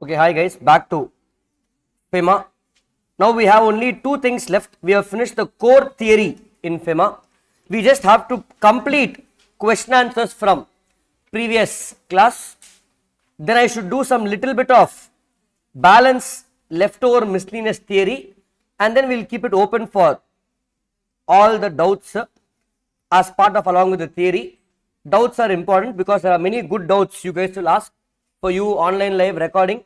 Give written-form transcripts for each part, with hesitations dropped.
Okay, hi guys, back to FEMA. Now we have only two things left. We have finished the core theory in FEMA. We just have to complete question answers from previous class. Then I should do some little bit of balance leftover miscellaneous theory, and then we'll keep it open for all the doubts as part of along with the theory. Doubts are important because there are many good doubts you guys will ask for you online live recording.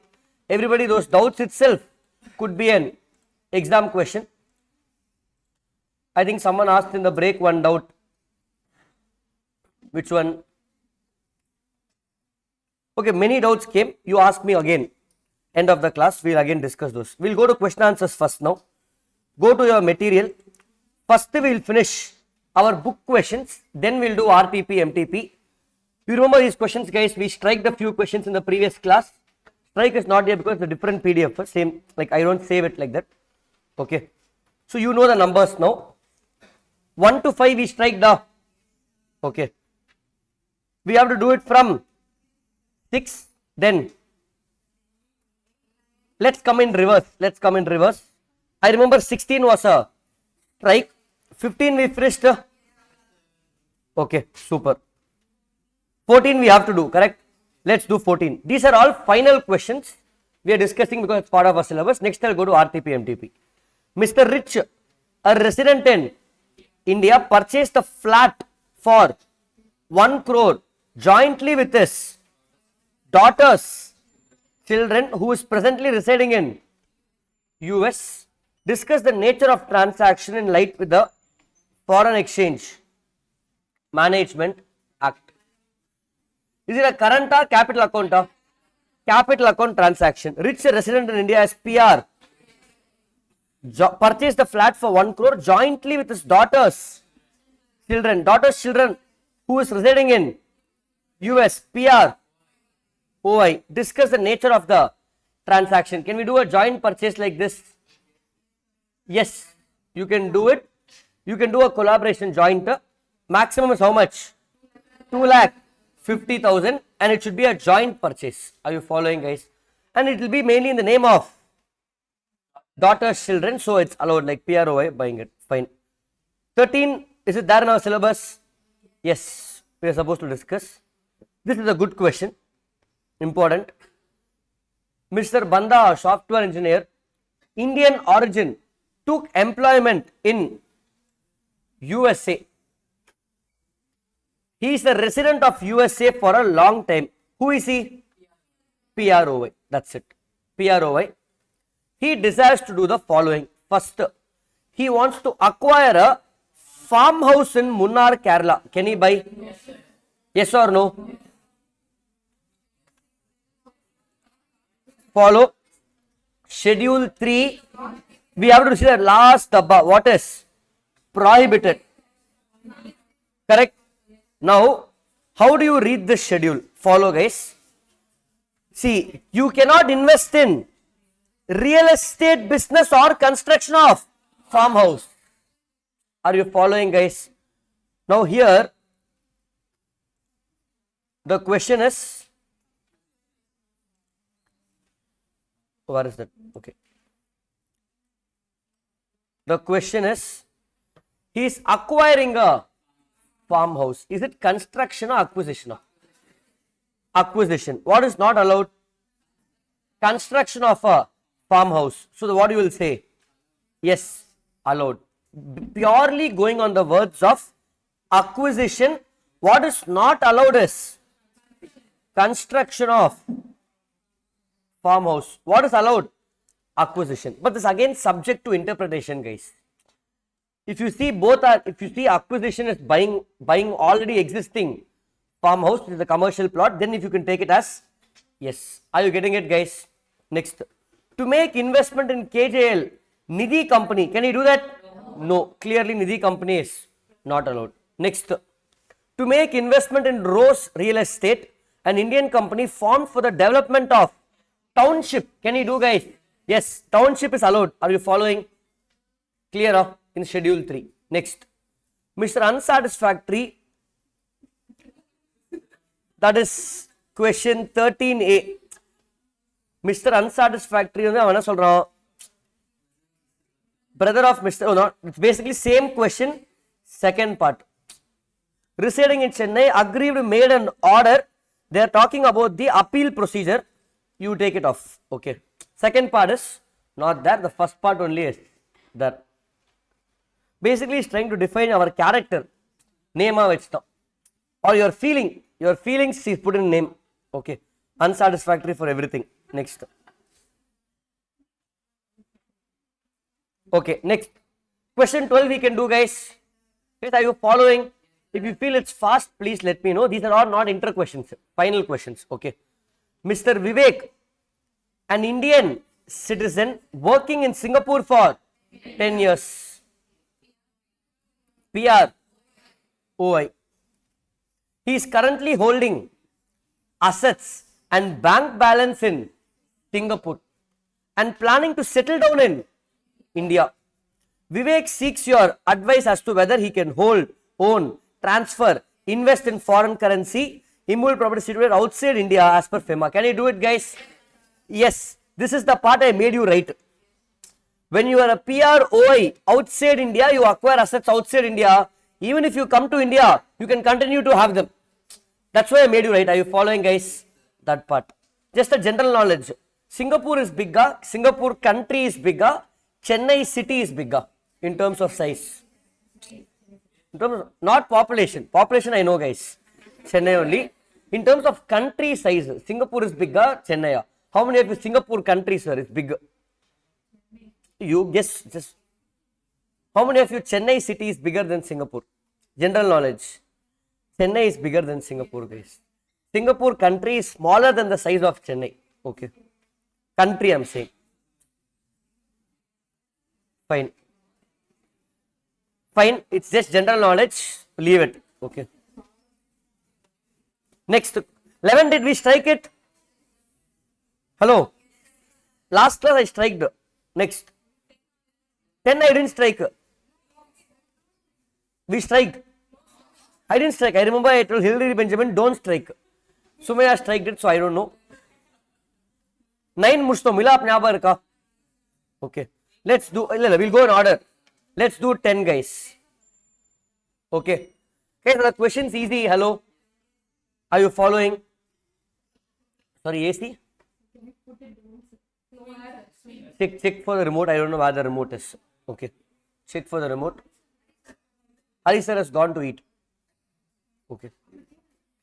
Everybody, those doubts itself could be an exam question. I think someone asked in the break one doubt. Which one? Okay, many doubts came. You ask me again. End of the class, we'll again discuss those. We'll go to question answers first now. Go to your material. First, we'll finish our book questions. Then we'll do RTP, MTP. You remember these questions, guys? We striked a few questions in the previous class. Strike is not here because it's a different PDF. Same, like I don't save it like that. Okay. So you know the numbers now. 1 to 5 we strike the. Okay. We have to do it from 6. Then let's come in reverse. I remember 16 was a strike. 15 we finished. Okay, super. 14 we have to do, correct? Let's do 14. These are all final questions we are discussing because it's part of our syllabus. Next I'll go to RTP, MTP. Mr. Rich, a resident in India, purchased a flat for 1 crore jointly with his daughter's children who is presently residing in US. Discuss the nature of transaction in light with the Foreign Exchange Management Act. Is it a current or capital account? Capital account transaction. Rich resident in India as PR purchased the flat for 1 crore jointly with his daughter's children. Who is residing in US. PR OI. Discuss the nature of the transaction. Can we do a joint purchase like this? Yes, you can do it. You can do a collaboration joint. Maximum is how much? 2,50,000, and it should be a joint purchase. Are you following, guys? And it will be mainly in the name of daughter's children, so it's allowed, like PROI buying it. Fine. 13, is it there in our syllabus? Yes, we are supposed to discuss. This is a good question. Important. Mr. Banda, software engineer, Indian origin, took employment in USA. He is a resident of USA for a long time. Who is he? PROY. That's it. PROY. He desires to do the following. First, he wants to acquire a farmhouse in Munnar, Kerala. Can he buy? Yes or no? Follow. Schedule 3. We have to see the last dabba. What is? Prohibited. Correct? Now, how do you read this schedule? Follow, guys. See, you cannot invest in real estate business or construction of farmhouse. Are you following, guys? Now here, the question is, where is that? Okay. The question is, he is acquiring a farmhouse. Is it construction or acquisition? Acquisition. What is not allowed? Construction of a farmhouse. So what you will say? Yes, allowed. Purely going on the words of acquisition. What is not allowed is construction of farmhouse. What is allowed? Acquisition. But this again subject to interpretation, guys. If you see both are, if you see acquisition is buying already existing farmhouse, which is a commercial plot, then if you can take it as yes. Are you getting it, guys? Next, to make investment in KJL Nidhi company, can you do that? No. Clearly Nidhi company is not allowed. Next, to make investment in Rose Real Estate, an Indian company formed for the development of township. Can you do, guys? Yes, township is allowed. Are you following? Clear in schedule 3. Next, Mr. Unsatisfactory, that is question 13A. Mr. Unsatisfactory வந்து அவன் என்ன சொல்றான், brother of Mr. Oh, not, it's basically same question, second part. Residing in Chennai, aggrieved made an order. They are talking about the appeal procedure. You take it off. Okay. Second part is not there. The first part only is there. Basically, is trying to define our character. Name or your feeling. Your feelings is put in name. Okay. Unsatisfactory for everything. Next. Okay. Next. Question 12 we can do, guys. Yes, are you following? If you feel it's fast, please let me know. These are all not inter questions, final questions. Okay. Mr. Vivek, an Indian citizen working in Singapore for 10 years. PR, OI. He is currently holding assets and bank balance in Singapore and planning to settle down in India. Vivek seeks your advice as to whether he can hold, own, transfer, invest in foreign currency, immovable property situated outside India as per FEMA. Can you do it, guys? Yes, this is the part I made you write. When you are a PR OI outside India, you acquire assets outside India. Even if you come to India, you can continue to have them. That's why I made you write. Are you following, guys? That part. Just a general knowledge. Singapore is bigger. Singapore country is bigger. Chennai city is bigger in terms of size. In terms of, not population. Population I know, guys. Chennai only. In terms of country size, Singapore is bigger, Chennai. How many of you Singapore country, sir, is bigger? You guess. Just how many of you Chennai city is bigger than Singapore? General knowledge. Chennai is bigger than Singapore, guys. Singapore country is smaller than the size of Chennai. Okay. Country I'm saying. Fine. Fine. It's just general knowledge. Leave it. Okay. Next. 11, did we strike it? Hello. Last class I striked. Next. 10 I didn't strike. We strike. I didn't strike. I remember I told Hillary Benjamin, don't strike. Sumaya striked it, so I don't know. 9 मुझको मिला अपने आप का. Okay. Let's do, we'll go in order. Let's do 10, guys. Okay. Okay, so the question's easy. Hello. Are you following? Sorry, AC? Check for the remote. I don't know where the remote is. Okay. Check for the remote. Hari sir has gone to eat. Okay.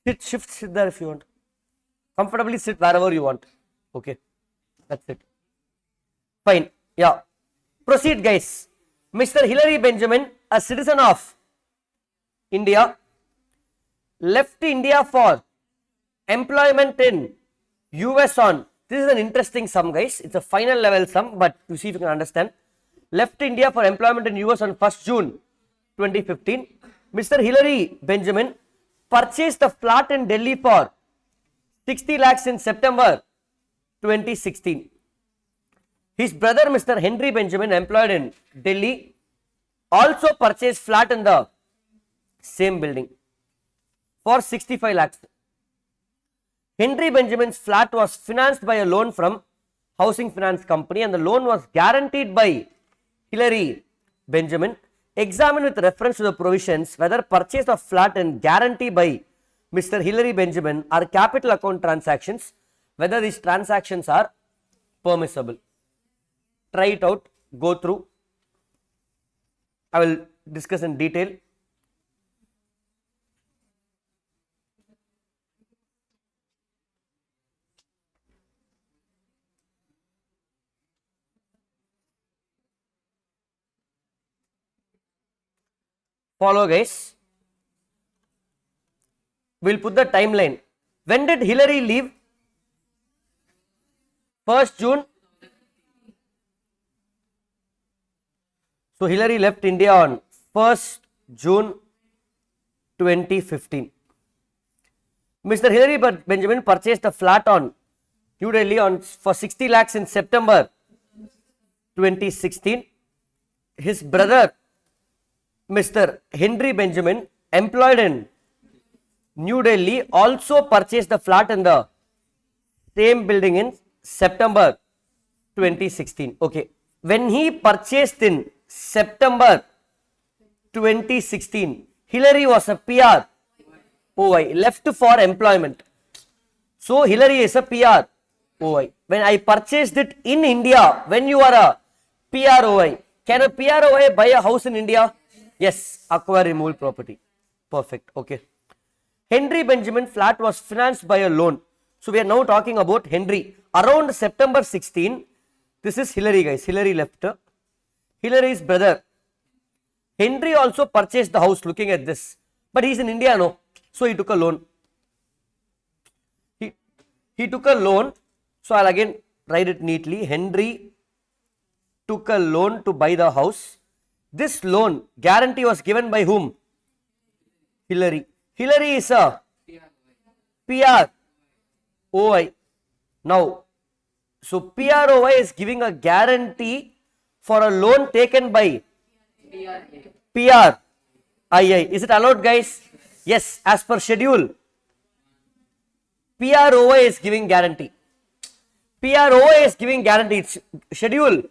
Sit there if you want. Comfortably sit wherever you want. Okay. That's it. Fine. Yeah. Proceed, guys. Mr. Hillary Benjamin, a citizen of India, left India for employment in US on, this is an interesting sum, guys. It's a final level sum, but you see if you can understand. Left India for employment in US on 1st June 2015. Mr. Hillary Benjamin purchased a flat in Delhi for 60 lakhs in September 2016. His brother, Mr. Henry Benjamin, employed in Delhi, also purchased flat in the same building for 65 lakhs. Henry Benjamin's flat was financed by a loan from Housing Finance Company and the loan was guaranteed by Hillary Benjamin. Examine with reference to the provisions whether purchase of flat and guarantee by Mr. Hillary Benjamin are capital account transactions, whether these transactions are permissible. Try it out, go through. I will discuss in detail. Follow, guys. We'll put the timeline. When did Hillary leave? 1st June. So Hillary left India on 1st June 2015. Mr. Hillary Benjamin purchased a flat on New Delhi for 60 lakhs in September 2016. His brother, Mr. Henry Benjamin, employed in New Delhi, also purchased the flat in the same building in September 2016. Okay. When he purchased in September 2016, Hillary was a PR OI, left for employment. So Hillary is a PR OI. When I purchased it in India, when you are a PR OI, can a PR OI buy a house in India? Yes, acquire removable property. Perfect. Okay. Henry Benjamin flat was financed by a loan. So we are now talking about Henry. Around September 16, this is Hillary, guys. Hillary left. Hillary's brother. Henry also purchased the house, looking at this. But he's in India, no. So he took a loan. He took a loan. So I'll again write it neatly. Henry took a loan to buy the house. This loan guarantee was given by whom? Hillary. Hillary is a PR OI. Now, so PROI is giving a guarantee for a loan taken by PRII. Is it allowed, guys? Yes, as per schedule. PROI is giving guarantee. PROI is giving guarantee. It's schedule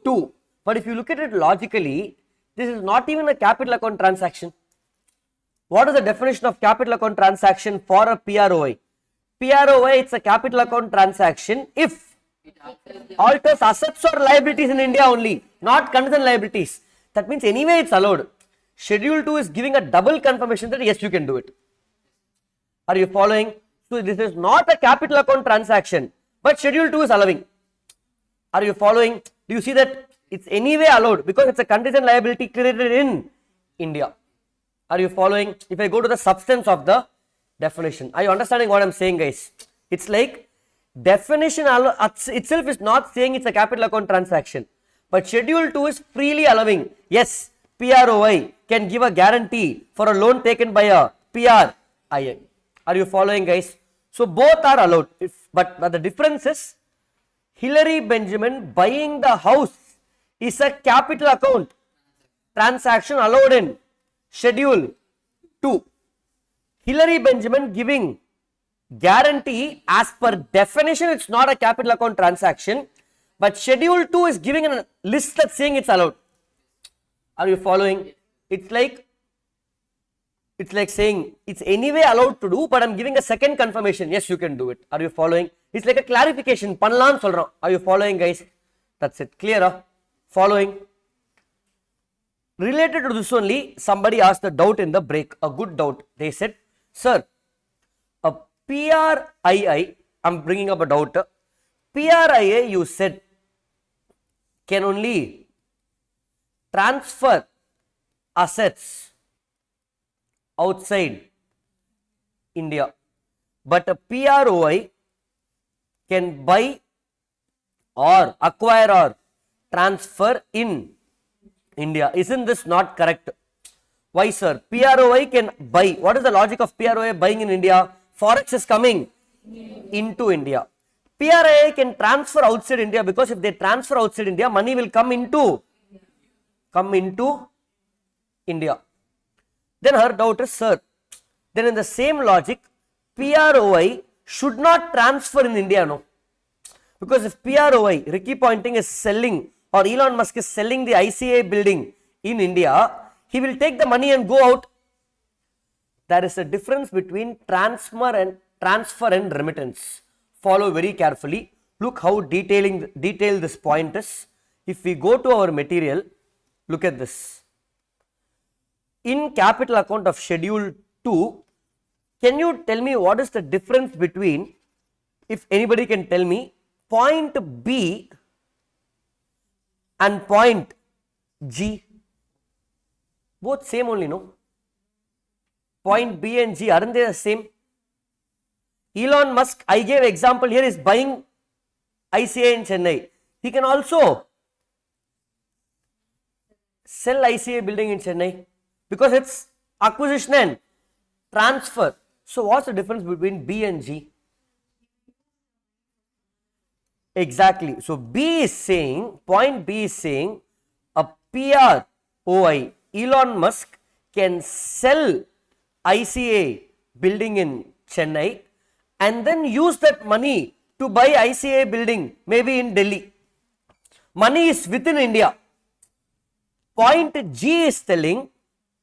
2. But if you look at it logically, this is not even a capital account transaction. What is the definition of capital account transaction for a PROI? PROI, it's a capital account transaction if it alters assets or liabilities in India only, not contingent liabilities. That means anyway it's allowed. Schedule 2 is giving a double confirmation that yes, you can do it. Are you following? So this is not a capital account transaction, but schedule 2 is allowing. Are you following? Do you see that it's anyway allowed because it's a contingent liability created in India? Are you following? If I go to the substance of the definition, are you understanding what I'm saying, guys? It's like definition itself is not saying it's a capital account transaction, but schedule 2 is freely allowing. Yes, PROI can give a guarantee for a loan taken by a PRII. Are you following, guys? So both are allowed, but the difference is Hillary Benjamin buying the house is a capital account transaction allowed in schedule 2. Hillary Benjamin giving guarantee as per definition, it's not a capital account transaction, but schedule 2 is giving a list that's saying it's allowed. Are you following? It's like saying it's anyway allowed to do, but I'm giving a second confirmation. Yes, you can do it. Are you following? It's like a clarification. Panlan solran. Are you following, guys? That's it. Clear? Following? Related to this only, somebody asked a doubt in the break, a good doubt. They said, sir, a PRII, I'm bringing up a doubt. PRII, you said, can only transfer assets outside India, but a PROI can buy or acquire or transfer in India. Isn't this not correct? Why, sir? PROI can buy. What is the logic of PROI buying in India? Forex is coming into India. PRII can transfer outside India because if they transfer outside India, money will come into India. Then her doubt is, sir, then in the same logic, PROI should not transfer in India, no? Because if PROI, Ricky Ponting is selling or Elon Musk is selling the ICA building in India, he will take the money and go out. There is a difference between transfer and remittance. Follow very carefully. Look how detailed this point is. If we go to our material, look at this. In capital account of schedule 2, can you tell me what is the difference between, if anybody can tell me, point B and point G? Both same only, no? Point B and G, aren't they the same? Elon Musk, I gave example here, is buying ICA in Chennai. He can also sell ICA building in Chennai because it's acquisition and transfer. So what's the difference between B and G? Exactly. So B is saying, point B is saying, a PROI, Elon Musk can sell ICA building in Chennai and then use that money to buy ICA building, maybe in Delhi. Money is within India. Point G is telling,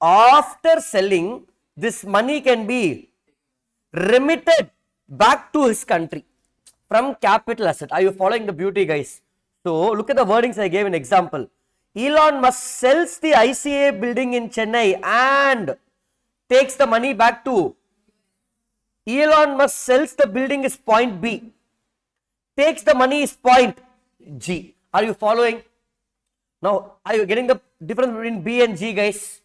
after selling, this money can be remitted back to his country from capital asset. Are you following the beauty, guys? So look at the wordings I gave an example. Elon Musk sells the ICA building in Chennai and takes the money back to Elon Musk sells the building is point B, takes the money is point G. Are you following? Now, are you getting the difference between B and G, guys?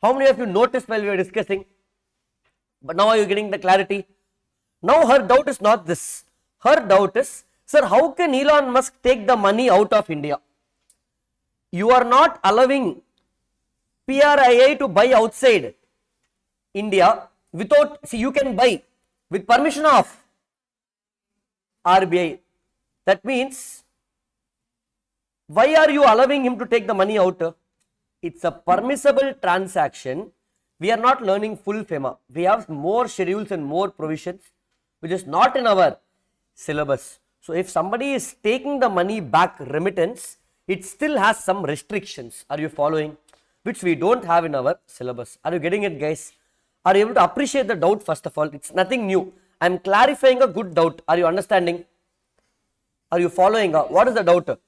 How many of you noticed while we were discussing? But now are you getting the clarity? Now her doubt is not this. Her doubt is, sir, how can Elon Musk take the money out of India? You are not allowing PRIA to buy outside India without, see, you can buy with permission of RBI. That means, why are you allowing him to take the money out? It's a permissible transaction. We are not learning full FEMA. We have more schedules and more provisions, which is not in our syllabus. So if somebody is taking the money back remittance, it still has some restrictions. Are you following? Which we don't have in our syllabus. Are you getting it, guys? Are you able to appreciate the doubt? First of all, it's nothing new. I am clarifying a good doubt. Are you understanding? Are you following? What is the doubt?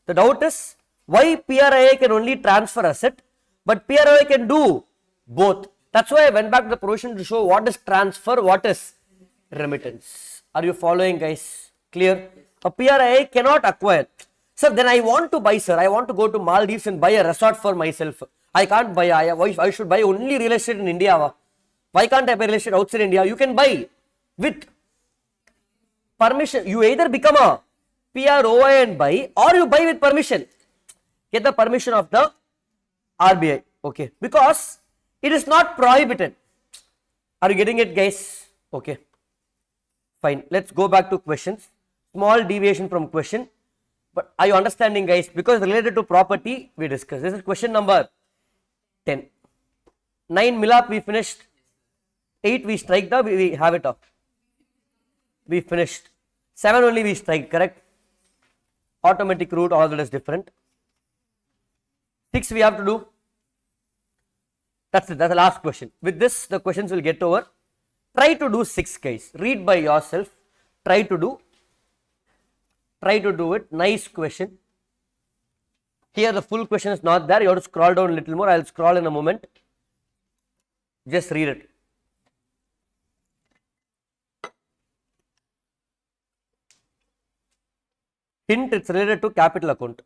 The doubt is, why PRIA can only transfer asset, but PRIA can do both. That's why I went back to the provision to show what is transfer, what is remittance. Are you following, guys? Clear? A PRIA cannot acquire. Sir, then I want to buy, sir. I want to go to Maldives and buy a resort for myself. I can't buy. I should buy only real estate in India. Why can't I buy real estate outside India? You can buy with permission. You either become a PROI and buy, or you buy with permission. Get the permission of the RBI. Okay. Because it is not prohibited. Are you getting it, guys? Okay. Fine. Let's go back to questions. Small deviation from question. But are you understanding, guys? Because related to property, we discussed. This is question number 10. 9 Milap we finished. 8 we strike the, we have it up. We finished. 7 only we strike, correct? Automatic route, all that is different. 6 we have to do. That's it. That's the last question. With this, the questions will get over. Try to do 6, guys. Read by yourself. Try to do it. Nice question. Here the full question is not there. You have to scroll down a little more. I will scroll in a moment. Just read it. Hint, it's related to capital account.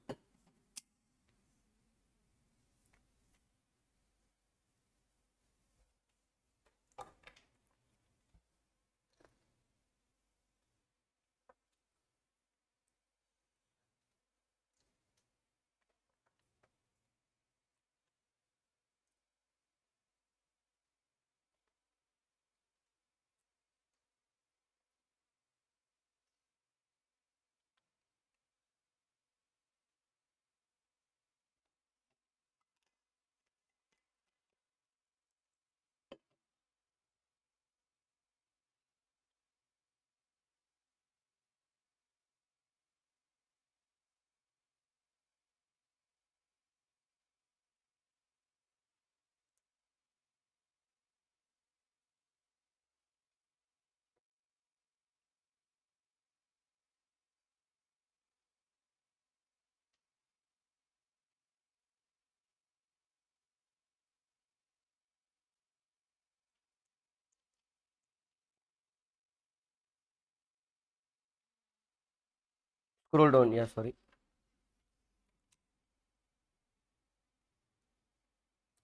Scroll down, yeah, sorry.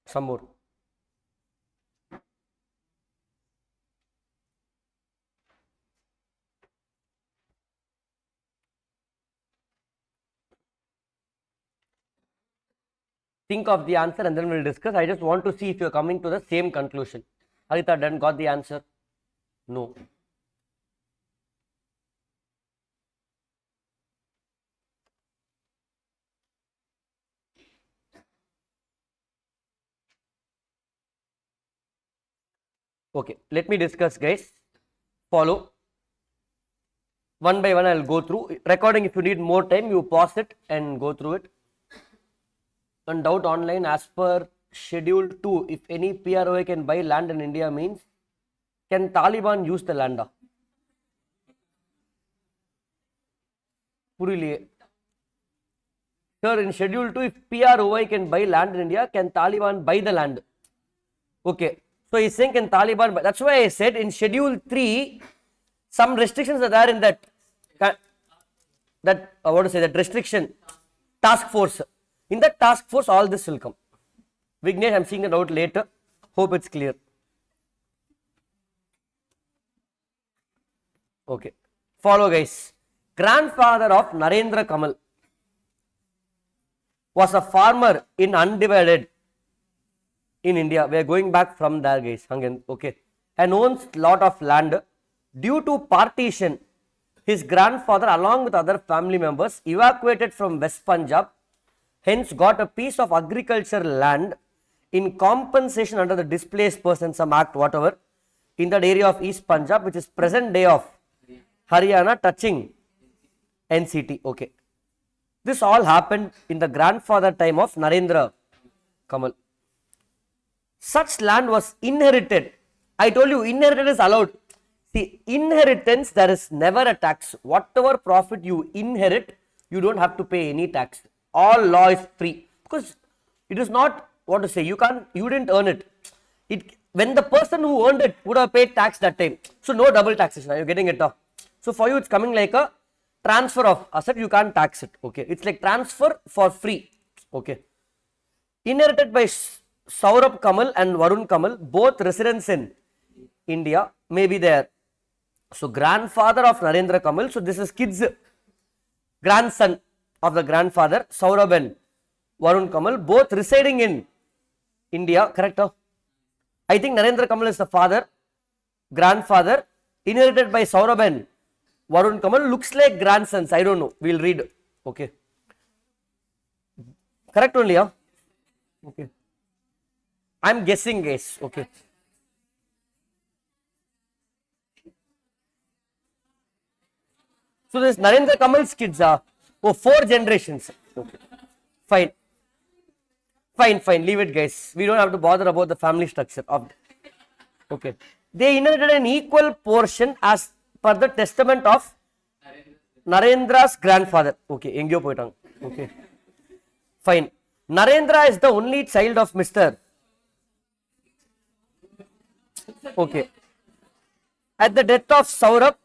Some more. Think of the answer and then we'll discuss. I just want to see if you're coming to the same conclusion. Harita done got the answer? No. Okay, let me discuss, guys. Follow. One by one I will go through. Recording, if you need more time, you pause it and go through it. And doubt online, as per schedule 2, if any PROA can buy land in India means, can Taliban use the land? Puriliye. Sir, in schedule 2, if PROI can buy land in India, can Taliban buy the land? Okay. So he's saying, can Taliban buy? That's why I said in schedule 3, some restrictions are there in that, that restriction, task force. In that task force, all this will come. Vignesh, I'm seeing it out later. Hope it's clear. Okay. Follow, guys. Grandfather of Narendra Kamal was a farmer in undivided in India. We are going back from there, guys. Okay. And owns lot of land. Due to partition, his grandfather, along with other family members, evacuated from West Punjab, hence got a piece of agricultural land in compensation under the Displaced Persons Act, whatever, in that area of East Punjab, which is present day of Haryana, touching NCT. Okay. This all happened in the grandfather time of Narendra Kamal. Such land was inherited. I told you, inheritance is allowed. See, inheritance, there is never a tax. Whatever profit you inherit, you don't have to pay any tax. All law is free. Because it is not, what to say, you didn't earn it. When the person who earned it would have paid tax that time. So no double taxation, you're getting it off. So for you, it's coming like a transfer of asset, you can't tax it. Okay, it's like transfer for free. Okay. Inherited by Saurabh Kamal and Varun Kamal, both residents in India, may be there. So grandfather of Narendra Kamal, so this is kids, grandson of the grandfather, Saurabh and Varun Kamal, both residing in India, correct? I think Narendra Kamal is the father, grandfather, inherited by Saurabh and Varun Kamal, looks like grandsons, I don't know, we'll read. Okay. Correct only, huh? Okay. I'm guessing, guys. Okay. So this Narendra Kamal's kids are 4 generations. Okay. Fine. Fine. Leave it, guys. We don't have to bother about the family structure of. Okay. They inherited an equal portion as per the testament of Narendra's grandfather. Okay. Engyo poitang. Okay. Fine. Narendra is the only child of Mr. Okay. At the death of Saurabh,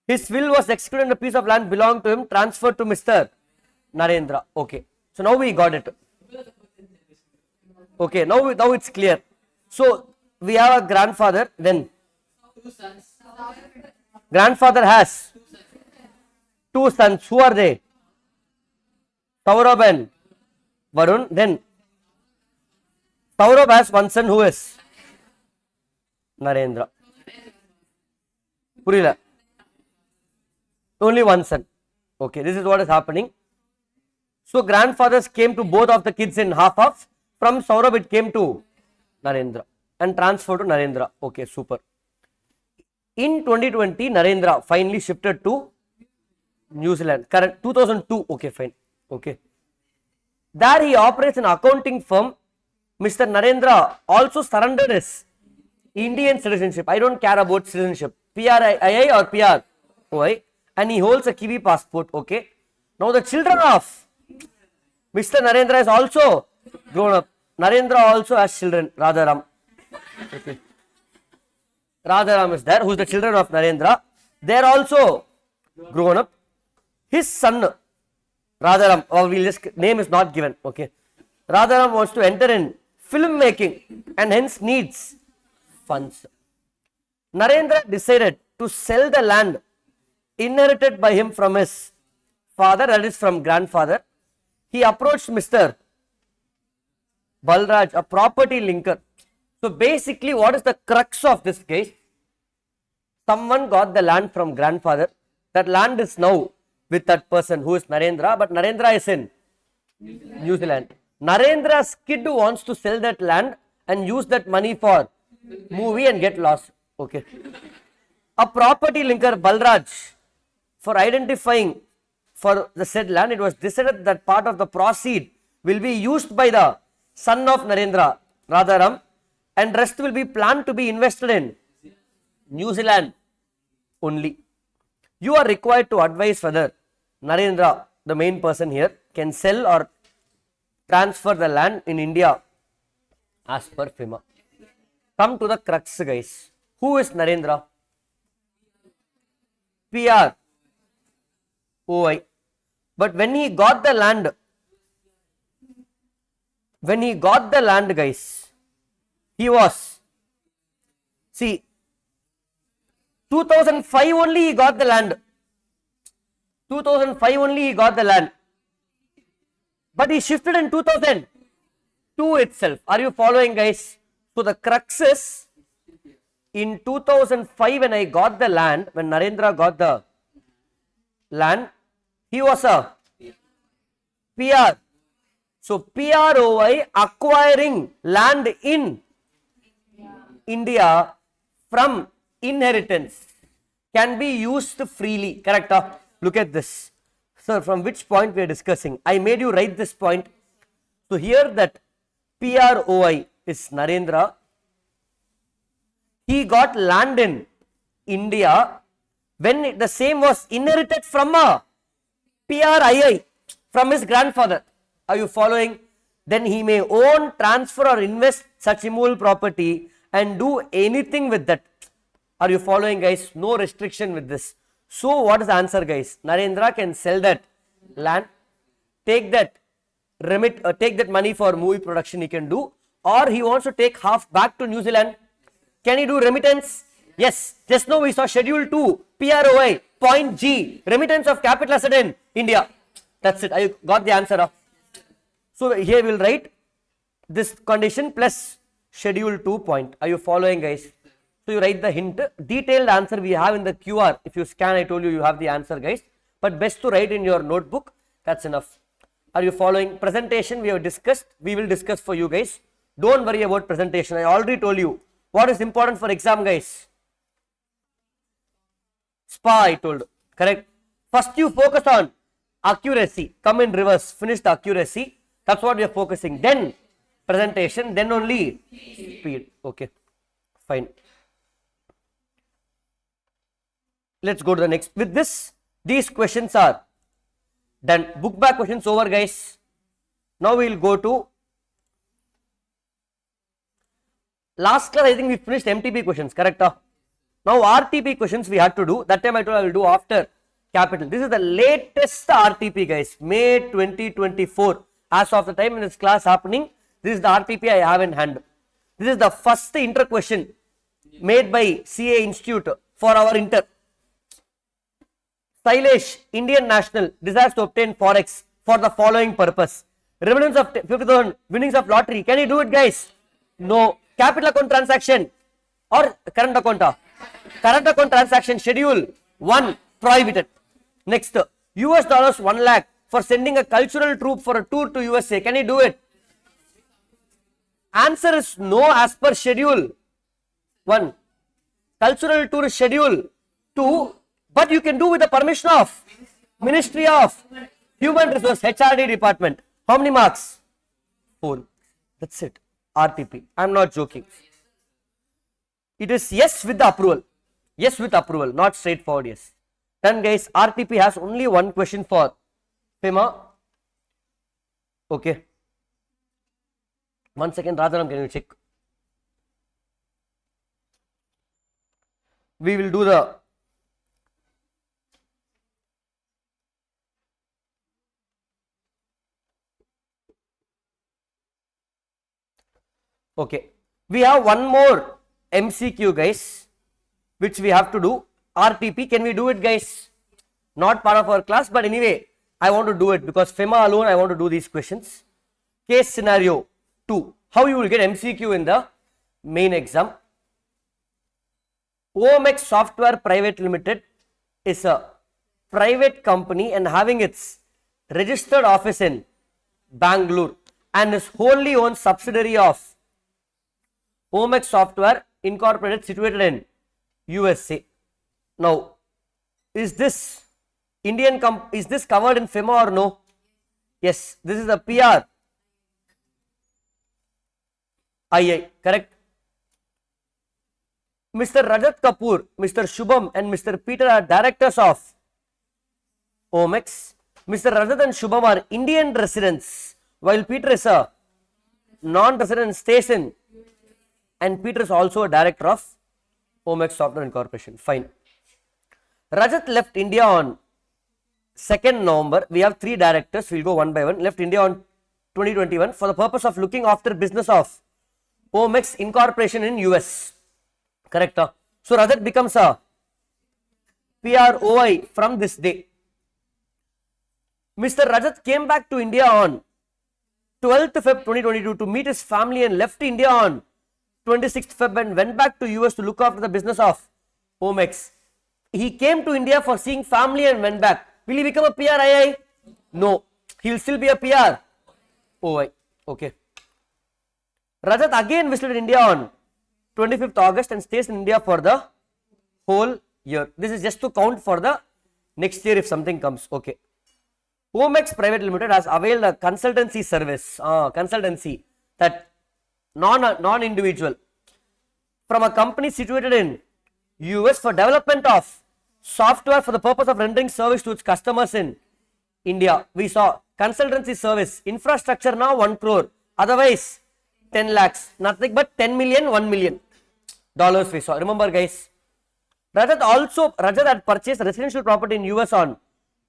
his will was executed and a piece of land belonged to him transferred to Mr. Narendra. Okay. So now we got it. Okay. Now it's clear. So we have a grandfather. Then grandfather has 2 sons. Who are they? Saurabh and Varun. Then Saurabh has 1 son. Who is Narendra? Purila. Only 1 son. Okay, this is what is happening. So grandfathers came to both of the kids in half. From Saurabh it came to Narendra and transferred to Narendra. Okay, super. In 2020, Narendra finally shifted to New Zealand. Correct. 2002. Okay, fine. Okay. There he operates an accounting firm. Mr. Narendra also surrendered his Indian citizenship. I don't care about citizenship. PRII or PROI. And he holds a Kiwi passport. Okay. Now the children of Mr. Narendra is also grown up. Narendra also has children. Radharam. Okay. Radharam is there, who is the children of Narendra. They are also grown up. His son, Radharam, or we'll just, name is not given. Okay. Radharam wants to enter in filmmaking and hence needs funds. Narendra decided to sell the land inherited by him from his father, that is from grandfather. He approached Mr. Balraj, a property linker. So basically, what is the crux of this case? Someone got the land from grandfather. That land is now with that person who is Narendra, but Narendra is in New Zealand. Narendra's kid wants to sell that land and use that money for movie and get lost. Okay. A property linker, Balraj, For identifying for the said land, it was decided that part of the proceed will be used by the son of Narendra, Radharam, and rest will be planned to be invested in New Zealand only. You are required to advise whether Narendra, the main person here, can sell or transfer the land in India as per FEMA. Come to the crux, guys. Who is Narendra? PR OI. But when he got the land, guys, he was, see, 2005 only he got the land. 2005 only he got the land. But he shifted in 2002 itself. Are you following, guys? So the crux is, in 2005 when I got the land, when Narendra got the land, he was a PR. So PROI acquiring land in India from inheritance can be used freely. Correct? Look at this. Sir, from which point we are discussing? I made you write this point. So here that PROI is Narendra. He got land in India when the same was inherited from a PRII, from his grandfather. Are you following? Then he may own, transfer or invest such immovable property and do anything with that. Are you following, guys? No restriction with this. So what is the answer, guys? Narendra can sell that land, take that take that money for movie production he can do, or he wants to take half back to New Zealand. Can he do remittance? Yes. Just now we saw schedule 2, PROI, point G, remittance of capital asset in India. That's it. I got the answer. So here we will write this condition plus schedule 2 point. Are you following, guys? So you write the hint. Detailed answer we have in the QR. If you scan, I told you, you have the answer, guys. But best to write in your notebook. That's enough. Are you following? Presentation we have discussed. We will discuss for you, guys. Don't worry about presentation. I already told you what is important for exam, guys. SPA I told. Correct. First you focus on accuracy. Come in reverse. Finish the accuracy. That's what we are focusing. Then presentation. Then only speed. Okay. Fine. Let's go to the next. With this, these questions are done. Book back questions over, guys. Now we will go to last class. I think we finished MTP questions, correct? Now RTP questions we had to do. That time I told I will do after capital. This is the latest RTP, guys. May 2024. As of the time in this class happening, this is the RTP I have in hand. This is the first inter question made by CA Institute for our inter. Sailesh, Indian national, desires to obtain forex for the following purpose. Remittance of 50,000 winnings of lottery. Can you do it, guys? No. Capital account transaction or current account? Current account transaction schedule 1 prohibited. Next, US dollars 1 lakh for sending a cultural troupe for a tour to USA. Can you do it? Answer is no as per schedule 1. Cultural tour schedule 2. But you can do with the permission of Ministry of Human Resource, HRD department. How many marks? 4. That's it. RTP. I'm not joking. It is yes with the approval. Yes with approval, not straightforward yes. Then guys, RTP has only one question for FEMA. Okay. 1 second, Radharam, can you check? We will do the okay. We have one more MCQ, guys, which we have to do. RTP, can we do it, guys? Not part of our class, but anyway, I want to do it because FEMA alone, I want to do these questions. Case scenario 2. How you will get MCQ in the main exam. OMX Software Private Limited is a private company and having its registered office in Bangalore and is wholly owned subsidiary of OMX Software Incorporated situated in USA. Now, is this Is this covered in FEMA or no? Yes, this is a PR. II, correct. Mr. Rajat Kapoor, Mr. Shubham and Mr. Peter are directors of Omex. Mr. Rajat and Shubham are Indian residents, while Peter is a non-resident, stays in, and Peter is also a director of Omex Software Incorporation. Fine. Rajat left India on 2nd November. We have 3 directors. We'll go one by one. Left India on 2021 for the purpose of looking after business of Omex Incorporation in US. Correct. So Rajat becomes a PROI from this day. Mr. Rajat came back to India on 12th Feb 2022 to meet his family and left India on 26th Feb and went back to US to look after the business of Omex. He came to India for seeing family and went back. Will he become a PRII? No. He will still be a PROI. Okay. Rajat again visited India on 25th August and stays in India for the whole year. This is just to count for the next year if something comes. Okay. Omex Private Limited has availed a consultancy service, consultancy, that non-individual, from a company situated in US for development of software for the purpose of rendering service to its customers in India. We saw consultancy service, infrastructure now 1 crore, otherwise 10 lakhs, nothing but 10 million, 1 million dollars we saw. Remember guys, Rajat had purchased residential property in US on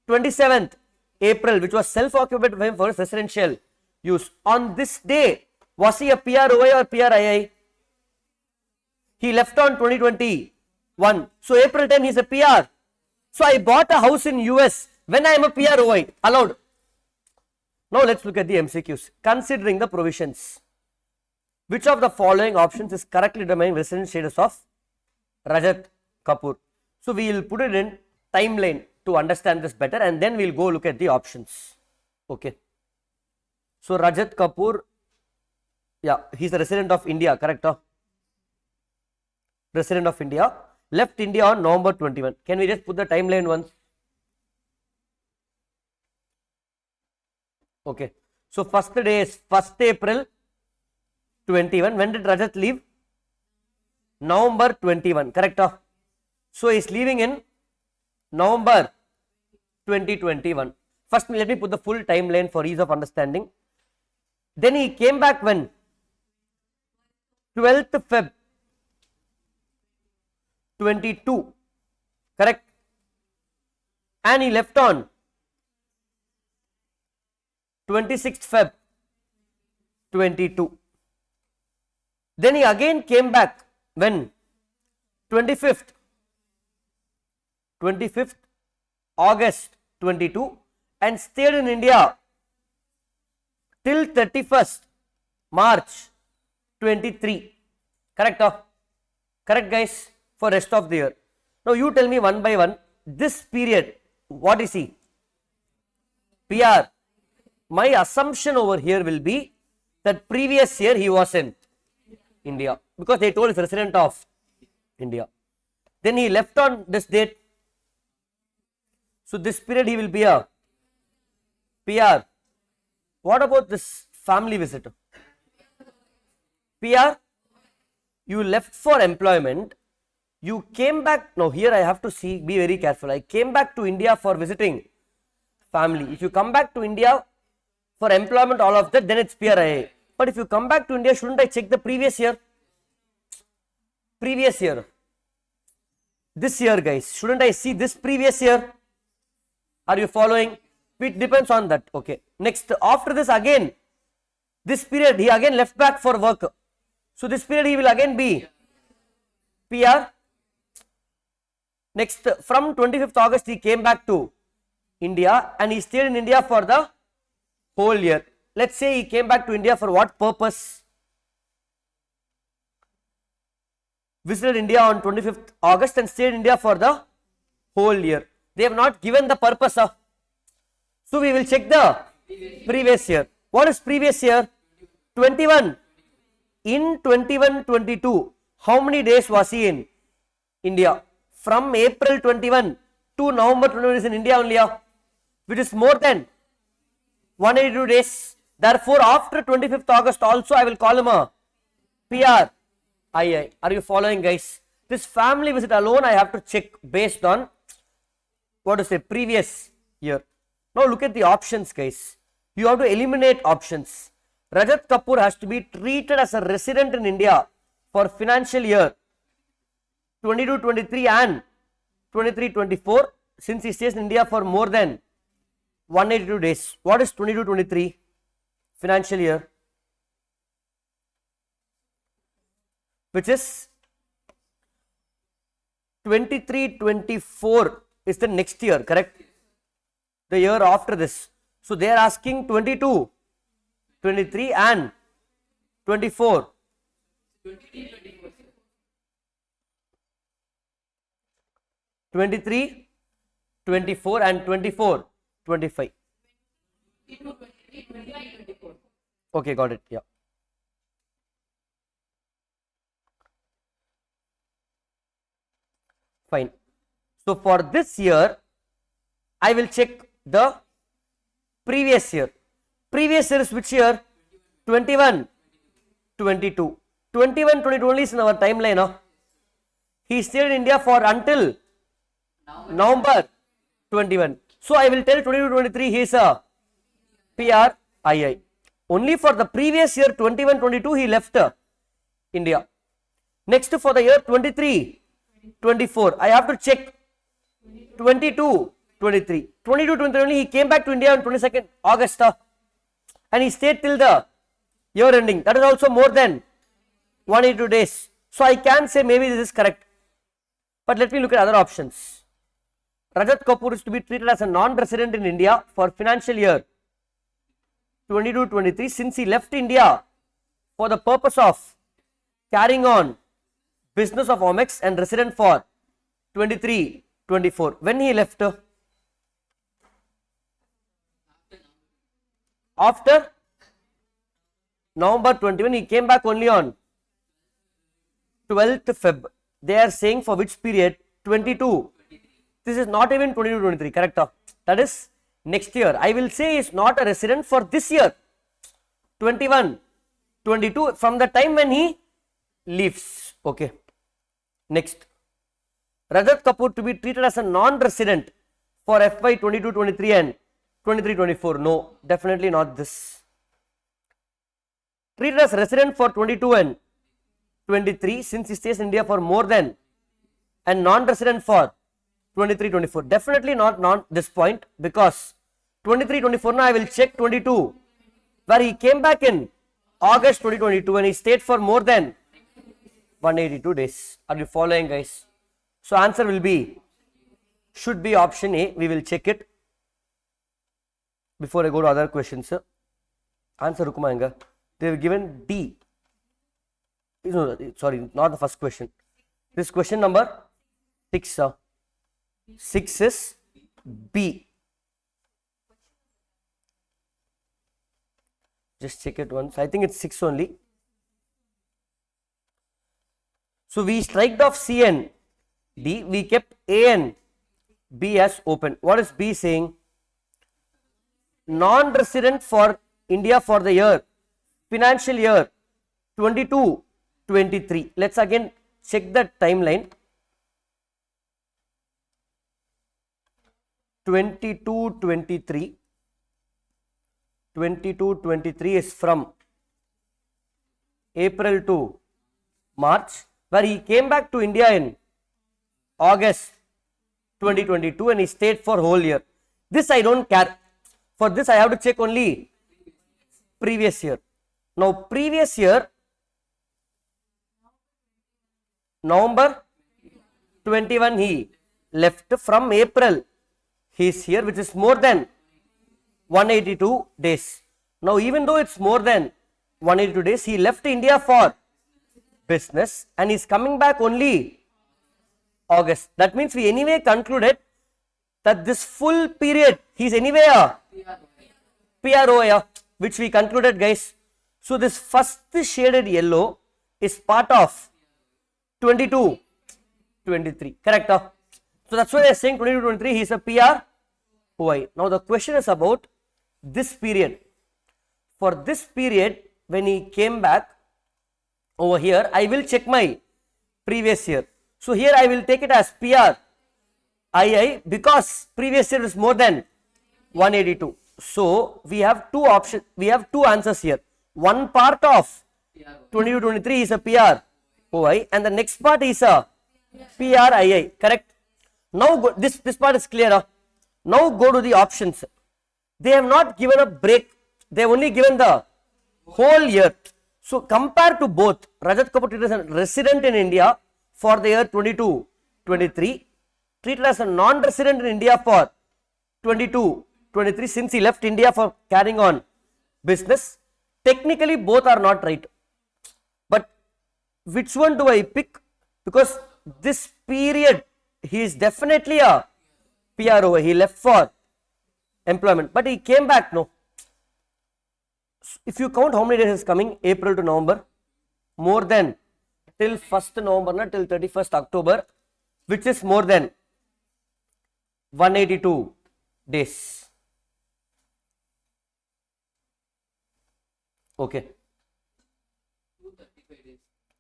27th April, which was self-occupied by him for his residential use. On this day, was he a PROI or PRII? He left on 2021. So April 10, he's a PR. So I bought a house in US when I am a PROI. Allowed. Now let's look at the MCQs. Considering the provisions, which of the following options is correctly determining resident status of Rajat Kapoor? So we will put it in timeline to understand this better, and then we'll go look at the options. Okay. So Rajat Kapoor, yeah, he's a resident of India, correct? Resident of India, left India on November 21. Can we just put the timeline once? Okay. So first day is 1st April 21. When did Rajat leave? November 21, correct? So he is leaving in November 2021. First, let me put the full timeline for ease of understanding. Then he came back when? 12th Feb 22, correct? And he left on 26th Feb 22. Then he again came back when? 25th August 22 and stayed in India till 31st March 23. Correct? Correct guys, for rest of the year. Now you tell me one by one, this period, what is he? PR. My assumption over here will be that previous year he was in India, because they told he's resident of India. Then he left on this date. So this period he will be a PR. What about this family visit? PR. You left for employment. You came back. Now here I have to be very careful. I came back to India for visiting family. If you come back to India for employment, all of that, then it's PRIA. But if you come back to India, shouldn't I check the previous year? Previous year. This year guys, shouldn't I see this previous year? Are you following? It depends on that. Okay. Next, after this again, this period he again left back for work. So this period he will again be PR. Next, from 25th August he came back to India and he stayed in India for the whole year. Let's say he came back to India for what purpose? Visited India on 25th August and stayed in India for the whole year. They have not given the purpose of. So we will check the previous year. What is previous year? 21. In 21-22, how many days was he in India? From April 21 to November 21 is in India only, which is more than 182 days. Therefore, after 25th August also I will call him a PRII. Are you following, guys? This family visit alone I have to check based on what to say previous year. Now look at the options, guys. You have to eliminate options. Rajat Kapoor has to be treated as a resident in India for financial year 22-23 and 23-24 since he stays in India for more than 182 days. What is 22-23 financial year? Which is 23-24 is the next year, correct? The year after this. So they are asking 22, 23 and 24. 23, 24 and 24, 25. Okay, got it. Yeah. Fine. So for this year, I will check the previous year. Previous year is which year? 21, 22. 21, 22 only is in our timeline. Huh? He stayed in India for until November 21. So I will tell 22, 23 he is a PRII. Only for the previous year 21, 22 he left India. Next for the year 23, 24 I have to check 22, 23. 22, 23 only he came back to India on 22nd August and he stayed till the year ending. That is also more than 182 days. So I can say maybe this is correct. But let me look at other options. Rajat Kapoor is to be treated as a non-resident in India for financial year 22-23 since he left India for the purpose of carrying on business of Omex and resident for 23-24. When he left? After November 21, he came back only on 12th Feb. They are saying for which period? 22. This is not even 22-23, correct? That is next year. I will say is not a resident for this year. 21, 22 from the time when he leaves. Okay. Next. Rajat Kapoor to be treated as a non-resident for FY 22-23 and 23-24. No, definitely not this. Treated as resident for 22 and 23 since he stays in India for more than and non-resident for 23-24. Definitely not this point because 23-24 now I will check 22 where he came back in August 2022 and he stayed for more than 182 days. Are you following, guys? So answer will be, should be option A. We will check it before I go to other questions. Answer Rukumaanga. They have given D. No, sorry, not the first question. This question number 6. 6 is B. Just check it once. I think it's 6 only. So we striked off C and D. We kept A and B as open. What is B saying? Non-resident for India for the year, financial year 22-23. Let's again check the timeline. 22-23. 22-23 is from April to March, where he came back to India in August 2022 and he stayed for whole year. This I don't care. For this I have to check only previous year. Now previous year, November 21 he left. From April he is here, which is more than 182 days. Now even though it's more than 182 days, he left India for business and is coming back only August. That means we anyway concluded that this full period he is anyway a PROA, which we concluded, guys. So this first shaded yellow is part of 22-23, correct? So that's why they're saying 22-23 he is a PR OI. Now the question is about this period. For this period, when he came back over here, I will check my previous year. So here I will take it as PR II because previous year is more than 182. So we have two options, we have two answers here. One part of 22-23 is a PR OI and the next part is a PR II, correct? Now go, this part is clear. Now go to the options. They have not given a break, they have only given the whole year. So compared to both, Rajat Kapoor is a resident in India for the year 22-23, treated as a non-resident in India for 22-23 since he left India for carrying on business. Technically both are not right, but which one do I pick? Because this period he is definitely a PRO, he left for employment, but he came back, no. If you count how many days is coming, April to November, more than till 1st November, not till 31st October, which is more than 182 days. Okay.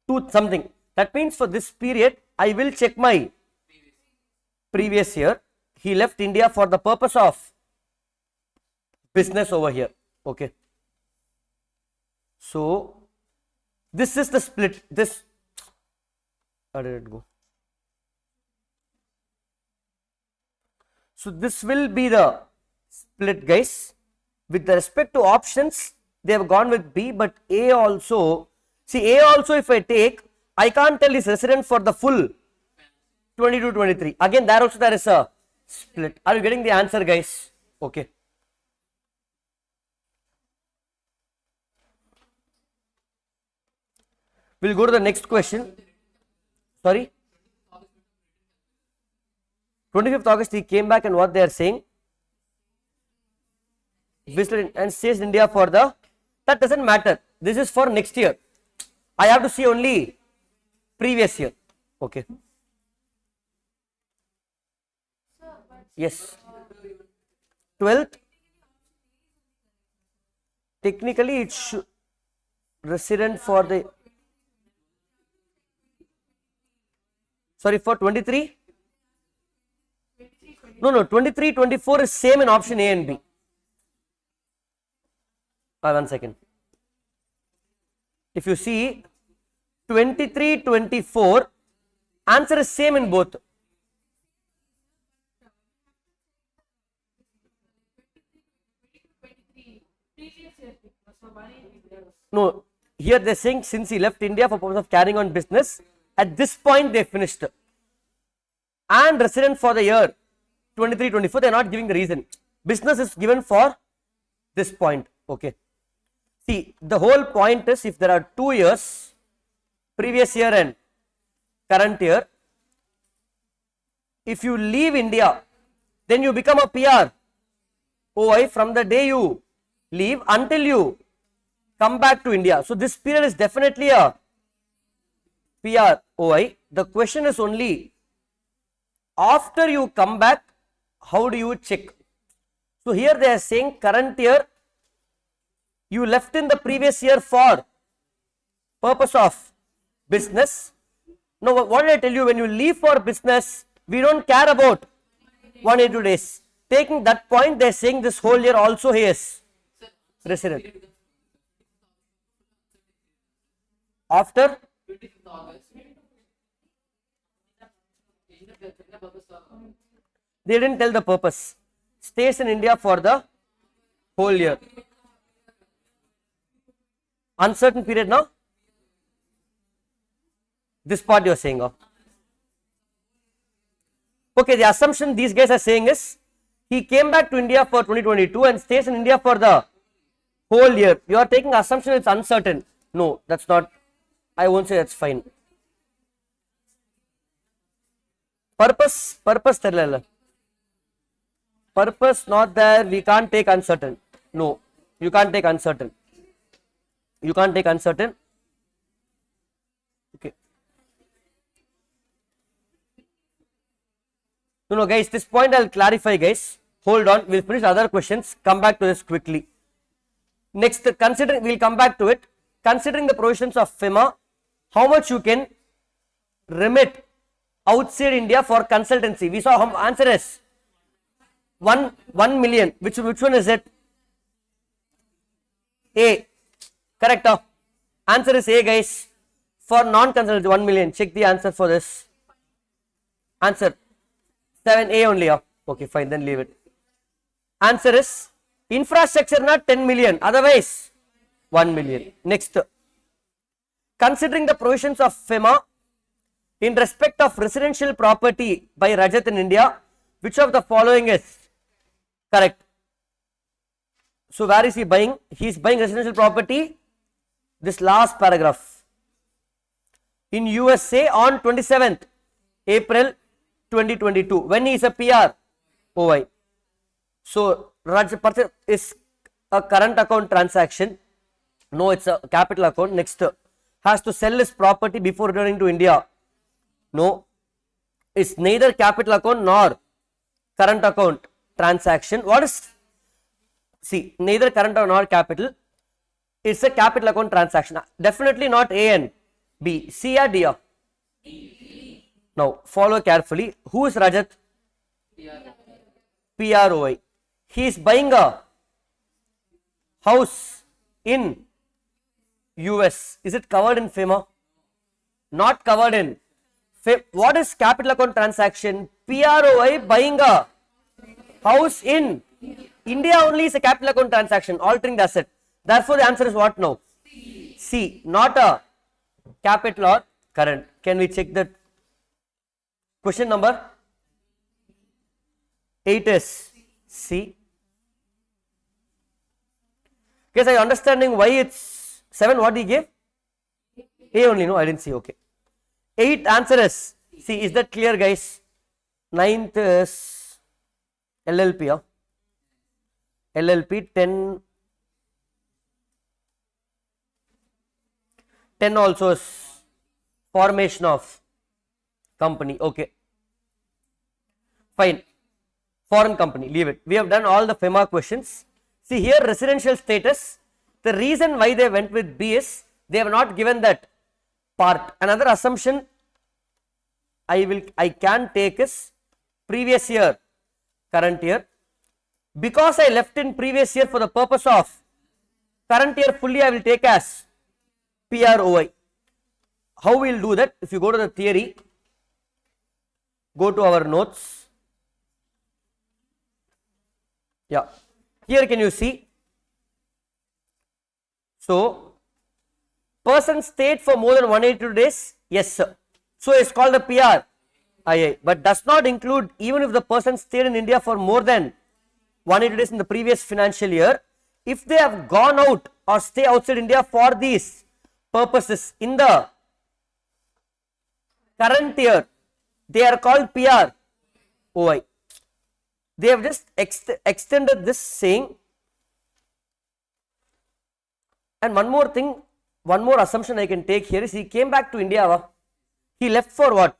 2 something. That means for this period, I will check my previous year. He left India for the purpose of business over here. Okay. So this is the split. This, where did it go? So this will be the split, guys. With respect to options, they have gone with B, but A also. See, A also if I take, I can't tell is resident for the full 22-23. Again, there also there is a split. Are you getting the answer, guys? Okay. We'll go to the next question. Sorry? 25th August he came back and what they are saying? Visited and stays in India for the, that doesn't matter. This is for next year. I have to see only previous year. Okay. Yes. 12th. Technically it should resident for the, sorry, for 23. No, 23-24 is same in option A and B. 1 second. If you see 23-24, answer is same in both. No, here they are saying since he left India for purpose of carrying on business, at this point they finished. And resident for the year 23-24, they are not giving the reason. Business is given for this point. Okay. See, the whole point is if there are 2 years, previous year and current year, if you leave India, then you become a PR OI from the day you leave until you come back to India. So this period is definitely a PR OI. The question is only after you come back, how do you check? So here they are saying current year, you left in the previous year for purpose of business. Now what did I tell you? When you leave for business, we don't care about 182 days. Taking that point, they are saying this whole year also he is resident. After? They didn't tell the purpose. Stays in India for the whole year. Uncertain period now? This part you are saying. Oh. Okay, the assumption these guys are saying is he came back to India for 2022 and stays in India for the whole year. You are taking assumption it's uncertain. No, that's not. I won't say that's fine. Purpose terlala. Purpose not there. We can't take uncertain. No, you can't take uncertain. You can't take uncertain. Okay. No, guys, this point I'll clarify, guys. Hold on, we'll finish other questions. Come back to this quickly. Next, we'll come back to it. Considering the provisions of FEMA, how much you can remit outside India for consultancy? We saw answer is 1 million. Which one is it? A. Correct. Answer is A, guys. For non-consultancy, 1 million. Check the answer for this. Answer 7A only. Okay, fine, then leave it. Answer is infrastructure not 10 million, otherwise 1 million. Next, considering the provisions of FEMA in respect of residential property by Rajat in India, which of the following is correct? So where is he buying? He is buying residential property. This last paragraph in USA on 27th April 2022 when he is a PR OI. So Rajat is a current account transaction. No, it's a capital account. Next, has to sell his property before returning to India. No, it's neither capital account nor current account transaction. What is? See, neither current nor capital. It's a capital account transaction. Definitely not A and B. C or D? Now, follow carefully. Who is Rajat? PROI. He is buying a house in US. Is it covered in FEMA? Not covered in FEMA. What is capital account transaction? PROI buying a house in India only is a capital account transaction, altering the asset. Therefore, the answer is what now? C. Not a capital or current. Can we check that? Question number 8 is C. Guys, are you understanding why it's 7? What he gave? A only, no, I didn't see. Okay. 8 answer is C. Is that clear, guys? 9th is LLP. LLP 10 also is formation of company. Okay. Fine. Foreign company, leave it. We have done all the FEMA questions. See here, residential status. The reason why they went with B is they have not given that part. Another assumption I can take is previous year, current year. Because I left in previous year for the purpose of current year fully, I will take as PROI. How we will do that? If you go to the theory, go to our notes. Yeah. Here can you see? So, person stayed for more than 182 days? Yes, sir. So, it's called a PRII, but does not include even if the person stayed in India for more than 180 days in the previous financial year. If they have gone out or stay outside India for these purposes in the current year, they are called PROI. They have just extended this saying. And one more thing, one more assumption I can take here is he came back to India. He left for what?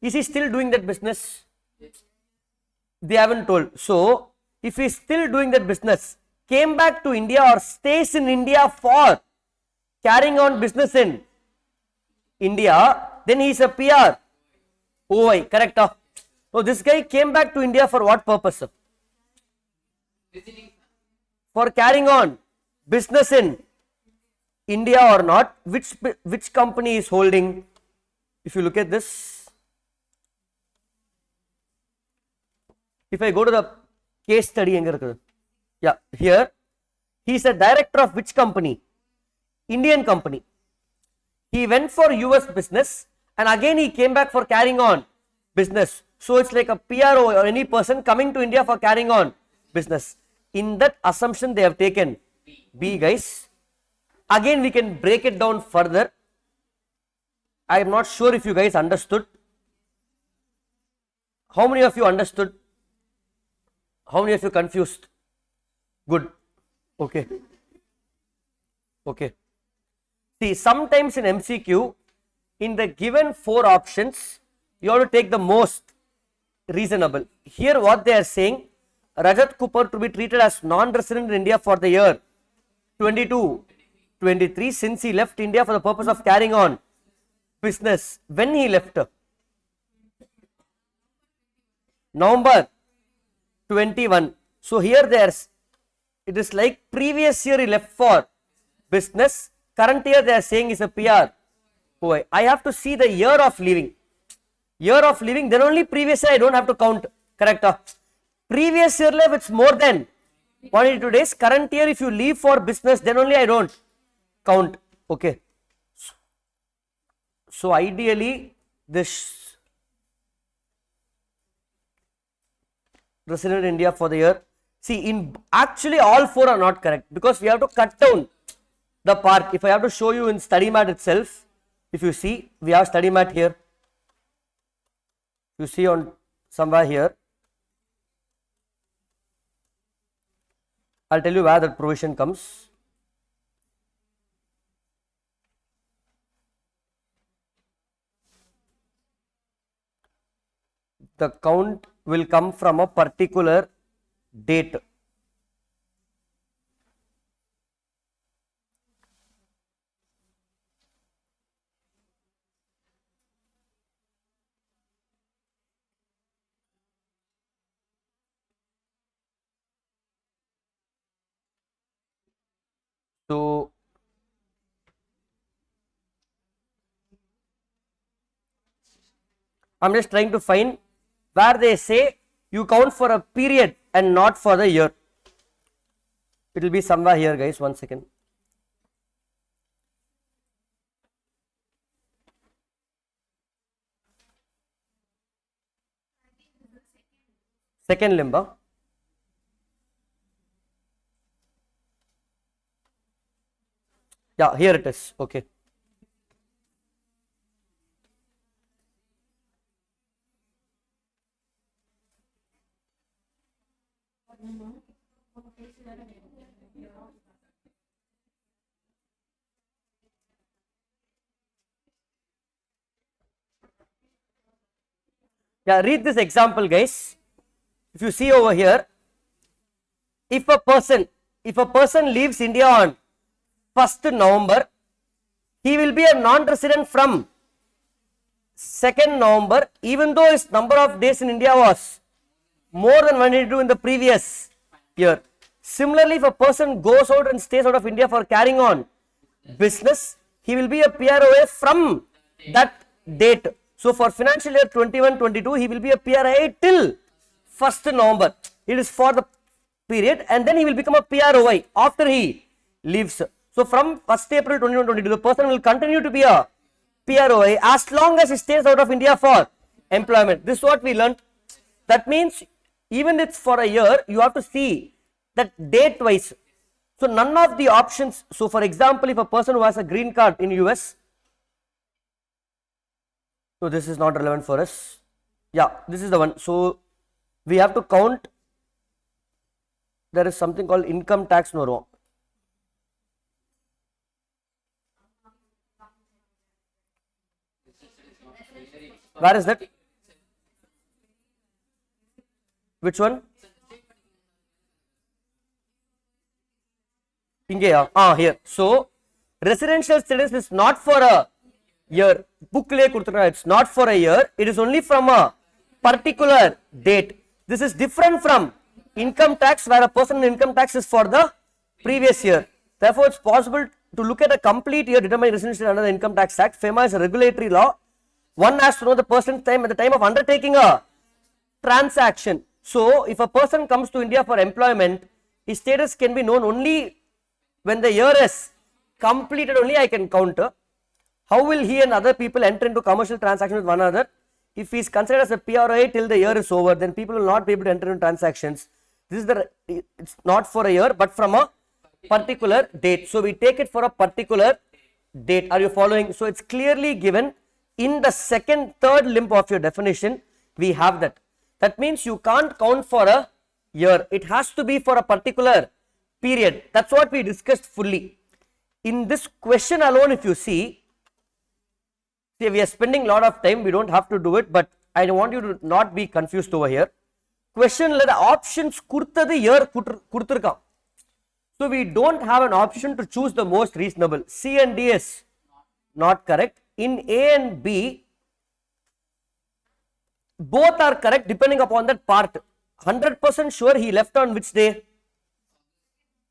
Is he still doing that business? They haven't told. So, if he is still doing that business, came back to India or stays in India for carrying on business in India, then he is a PROI. Correct? So, this guy came back to India for what purpose? For carrying on business in India or not? Which company is holding? If you look at this, if I go to the case study, yeah, here he is a director of which company? Indian company. He went for US business and again he came back for carrying on business. So it's like a PRO or any person coming to India for carrying on business. In that assumption they have taken B, guys. Again we can break it down further. I am not sure if you guys understood. How many of you understood? How many of you confused? Good. Okay. Okay. See, sometimes in MCQ, in the given 4 options, you have to take the most reasonable. Here what they are saying, Rajat Cooper to be treated as non-resident in India for the year 22-23 since he left India for the purpose of carrying on business. When he left? November 21. So here there's, it is like previous year he left for business. Current year they are saying is a PR. Oh, I have to see the year of leaving. Year of leaving, then only previous year I don't have to count. Correct? Previous year life it's more than 182 days. Current year if you leave for business, then only I don't count. Okay. So ideally this resident in India for the year. See, in actually all four are not correct because we have to cut down the part. If I have to show you in study mat itself, if you see, we have study mat here. You see on somewhere here. I'll tell you where that provision comes. The count will come from a particular date. So I'm just trying to find where they say you count for a period and not for the year. It will be somewhere here, guys. 1 second. Second limb. Yeah, here it is. Okay. Yeah, read this example, guys. If you see over here, if a person leaves India on 1st November, he will be a non-resident from 2nd November, even though his number of days in India was more than 182 in the previous year. Similarly, if a person goes out and stays out of India for carrying on business, he will be a PROA from that date. So for financial year 21-22, he will be a PROA till 1st November. It is for the period, and then he will become a PROA after he leaves. So from 1st April 21-22, the person will continue to be a PROA as long as he stays out of India for employment. This is what we learned. That means even if it's for a year, you have to see that date wise. So none of the options. So for example, if a person who has a green card in US, so this is not relevant for us. Yeah, this is the one. So we have to count. There is something called income tax norm. Where is that? Which one? Here. So residential status is not for a year. It's not for a year. It is only from a particular date. This is different from income tax, where a personal income tax is for the previous year. Therefore, it's possible to look at a complete year determining residential under the Income Tax Act. FEMA is a regulatory law. One has to know the person's time at the time of undertaking a transaction. So, if a person comes to India for employment, his status can be known only when the year is completed. Only I can count. How will he and other people enter into commercial transactions with one another? If he is considered as a PRA till the year is over, then people will not be able to enter into transactions. This is it's not for a year, but from a particular date. So we take it for a particular date. Are you following? So it's clearly given in the third limb of your definition. We have that. That means you can't count for a year. It has to be for a particular period. That's what we discussed fully. In this question alone, if you see, we are spending a lot of time. We don't have to do it, but I want you to not be confused over here. Question the options kurtadu year kuduthirukam. So we don't have an option to choose the most reasonable. C and D is not correct. In A and B, both are correct depending upon that part. 100% sure he left on which day?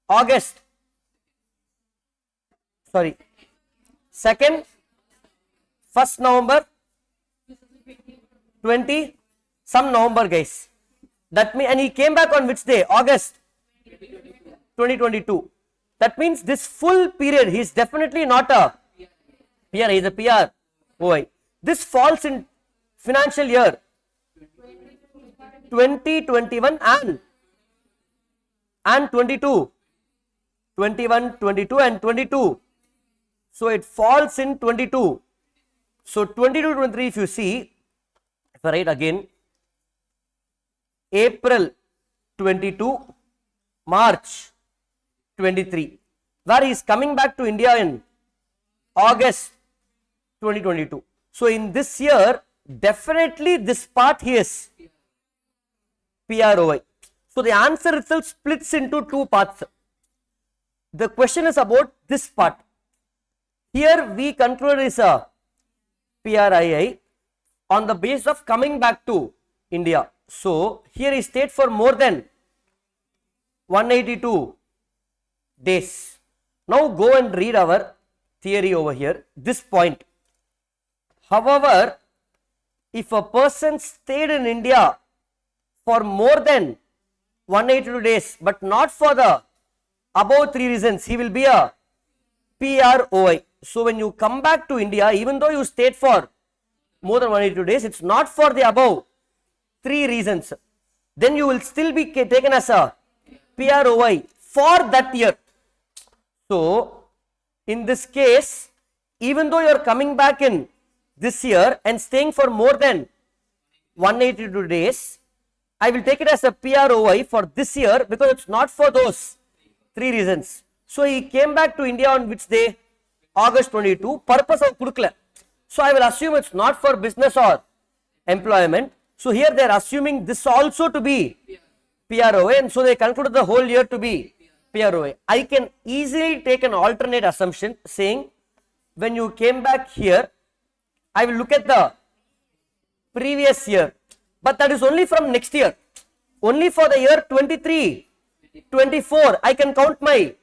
August. Sorry. 2nd, 1st November, 20, some November guys. That means, and he came back on which day? August 2022. That means this full period he is definitely not a PR, he is a PR. OI. This falls in financial year 2021 and 22. 21, 22 and 22. So it falls in 22. So 22, 23 if you see, if I write again, April 22, March 23, where he is coming back to India in August 2022. So in this year, definitely this part he is PROI. So the answer itself splits into two parts. The question is about this part. Here we conclude is a PRII on the basis of coming back to India. So here he stayed for more than 182 days. Now go and read our theory over here, this point. However, if a person stayed in India for more than 182 days, but not for the above three reasons, he will be a PROI. So when you come back to India, even though you stayed for more than 182 days, it's not for the above three reasons. Then you will still be taken as a PROI for that year. So in this case, even though you are coming back in this year and staying for more than 182 days, I will take it as a PROI for this year because it's not for those three reasons. So he came back to India on which day? August 22. Purpose of kudukla. So I will assume it's not for business or employment. So here they are assuming this also to be PROI, and so they concluded the whole year to be PROI. I can easily take an alternate assumption saying when you came back here, I will look at the previous year, but that is only from next year. Only for the year 23, 24, I can count my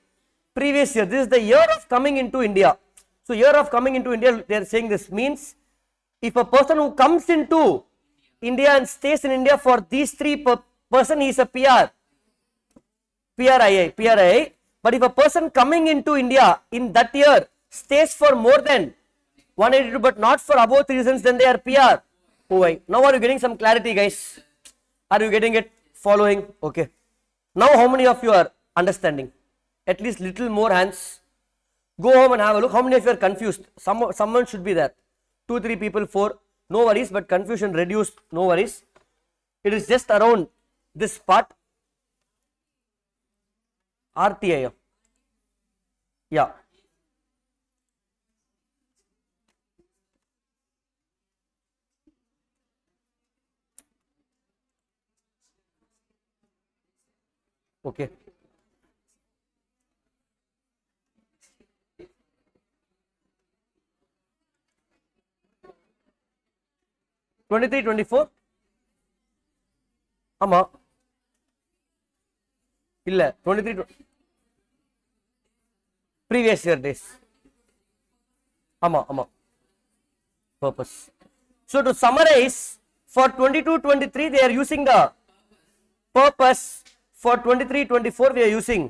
previous year. This is the year of coming into India. So year of coming into India, they are saying this means if a person who comes into India and stays in India for these three person, he is a PRII. But if a person coming into India in that year stays for more than 182 but not for above three reasons, then they are PROI. Now are you getting some clarity, guys? Are you getting it? Following? Okay. Now how many of you are understanding? At least little more hands. Go home and have a look. How many of you are confused? Someone should be there. 2, 3 people, 4. No worries, but confusion reduced. No worries. It is just around this part. RTI. Yeah. Okay. Twenty-three, 24. ஆமா இல்ல 23 previous year days. ஆமா purpose. So to summarize, for 22, 23 they are using the purpose. For 23, 24 we are using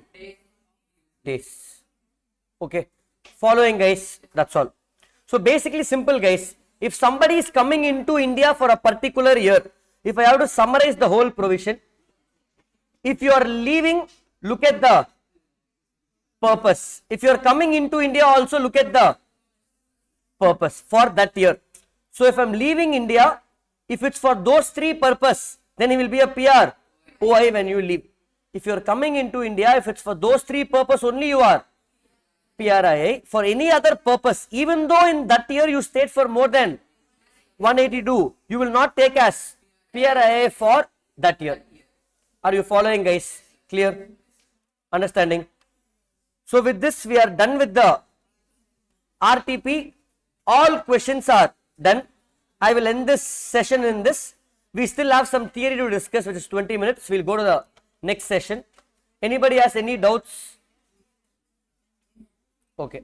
days. Okay, following guys, that's all. So basically simple guys, if somebody is coming into India for a particular year, if I have to summarize the whole provision, if you are leaving, look at the purpose. If you are coming into India, also look at the purpose for that year. So if I am leaving India, if it's for those three purpose, then he will be a PROI when you leave. If you are coming into India, if it's for those three purpose only, you are PRII. For any other purpose, even though in that year you stayed for more than 182 you will not take as PRIA for that year. Are you following, guys? Clear? Understanding? So with this we are done with the RTP. All questions are done. I will end this session in this. We still have some theory to discuss, which is 20 minutes. We'll go to the next session. Anybody has any doubts? Okay.